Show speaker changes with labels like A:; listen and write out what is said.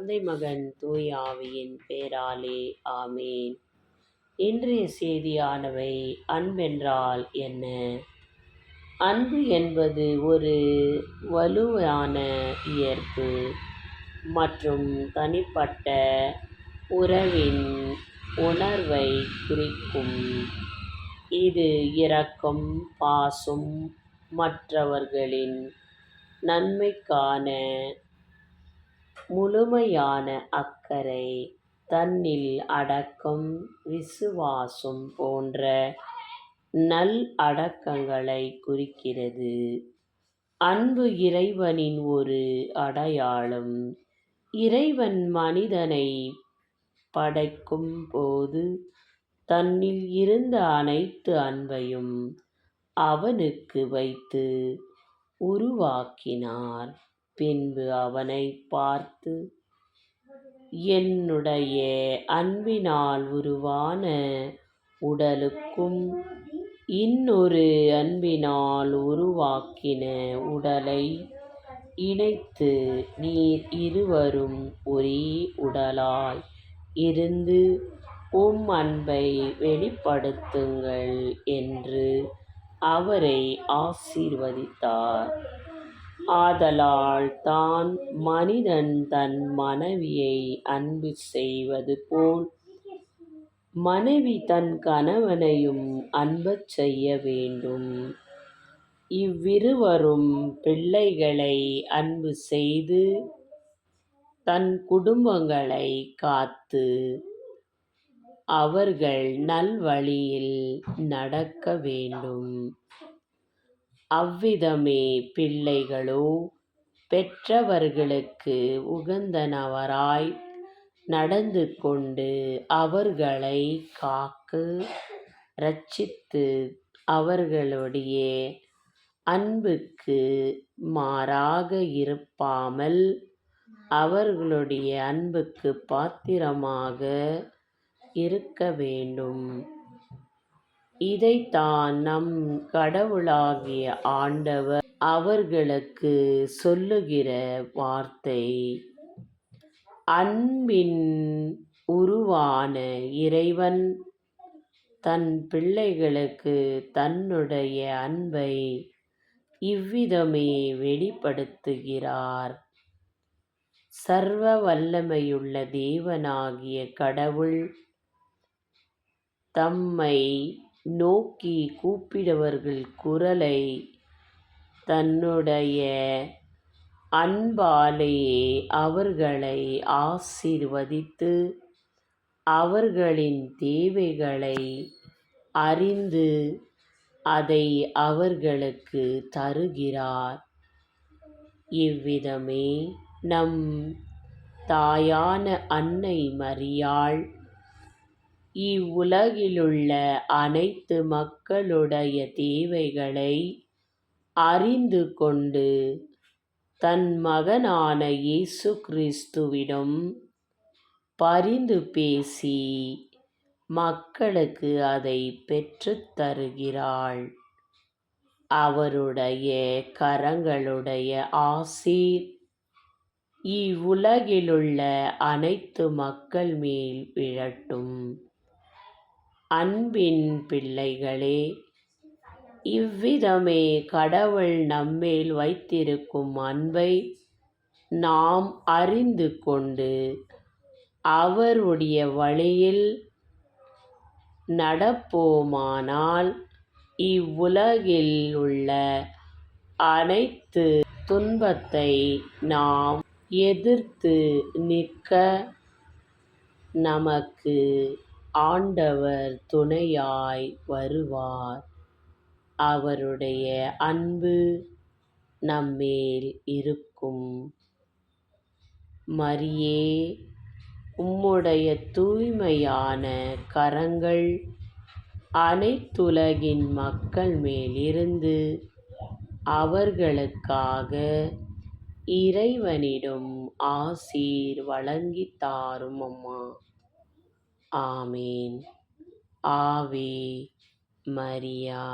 A: தந்தை மகன் தூய ஆவியின் பெயராலே ஆமேன். இன்றைய செய்தியானவை அன்பென்றால் என்ன? அன்பு என்பது ஒரு வலுவான இயல்பு மற்றும் தனிப்பட்ட உறவின் உணர்வை குறிக்கும். இது இரக்கம், பாசம், மற்றவர்களின் நன்மைக்கான முழுமையான அக்கறை, தன்னில் அடக்கம், விசுவாசம் போன்ற நல் அடக்கங்களை குறிக்கிறது. அன்பு இறைவனின் ஒரு அடையாளம். இறைவன் மனிதனை படைக்கும் போது தன்னில் இருந்த அனைத்து அன்பையும் அவனுக்கு வைத்து உருவாக்கினார். பின்பு அவனை பார்த்து, என்னுடைய அன்பினால் உருவான உடலுக்கும் இன்னொரு அன்பினால் உருவாக்கின உடலை இணைத்து நீர் இருவரும் ஒரே உடலாய் இருந்து உம் அன்பை வெளிப்படுத்துங்கள் என்று அவரை ஆசீர்வதித்தார். ஆதலால் தான் மனிதன் தன் மனைவியை அன்பு செய்வது போல் மனைவி தன் கணவனையும் அன்பச் செய்ய வேண்டும். இவ்விருவரும் பிள்ளைகளை அன்பு செய்து தன் குடும்பங்களை காத்து அவர்கள் நல்வழியில் நடக்க வேண்டும். அவ்விதமே பிள்ளைகளோ பெற்றவர்களுக்கு உகந்தனவராய் நடந்து கொண்டு அவர்களை காக்க இரட்சித்து அவர்களுடைய அன்புக்கு மாறாக இருப்பாமல் அவர்களுடைய அன்புக்கு பாத்திரமாக இருக்க வேண்டும். இதைத்தான் நம் கடவுளாகிய ஆண்டவர் அவர்களுக்கு சொல்லுகிற வார்த்தை. அன்பின் உருவான இறைவன் தன் பிள்ளைகளுக்கு தன்னுடைய அன்பை இவ்விதமே வெளிப்படுத்துகிறார். சர்வ வல்லமையுள்ள தேவனாகிய கடவுள் தம்மை நோக்கி கூப்பிடுவர்கள் குரலை தன்னுடைய அன்பாலேயே அவர்களை ஆசீர்வதித்து அவர்களின் தேவைகளை அறிந்து அதை அவர்களுக்கு தருகிறார். இவ்விதமே நம் தாயான அன்னை மரியாள் இவ்வுலகிலுள்ள அனைத்து மக்களுடைய தேவைகளை அறிந்து கொண்டு தன் மகனான இயேசு கிறிஸ்துவிடம் பரிந்து பேசி மக்களுக்கு அதை பெற்றுத் தருகிறாள். அவருடைய கரங்களுடைய ஆசீர் இவ்வுலகிலுள்ள அனைத்து மக்கள் மேல் விழட்டும். அன்பின் பிள்ளைகளே, இவ்விதமே கடவுள் நம்மேல் வைத்திருக்கும் அன்பை நாம் அறிந்து கொண்டு அவருடைய வழியில் நடப்போமானால் இவ்வுலகில் உள்ள அனைத்து துன்பத்தை நாம் எதிர்த்து நிற்க நமக்கு ஆண்டவர் துணையாய் வருவார். அவருடைய அன்பு நம்மேல் இருக்கும். மரியே, உம்முடைய தூய்மையான கரங்கள் அனைத்துலகின் மக்கள் மேலிருந்து அவர்களுக்காக இறைவனிடம் ஆசீர் வழங்கித் தாரும் அம்மா. ஆமேன். ஆவே மரியா.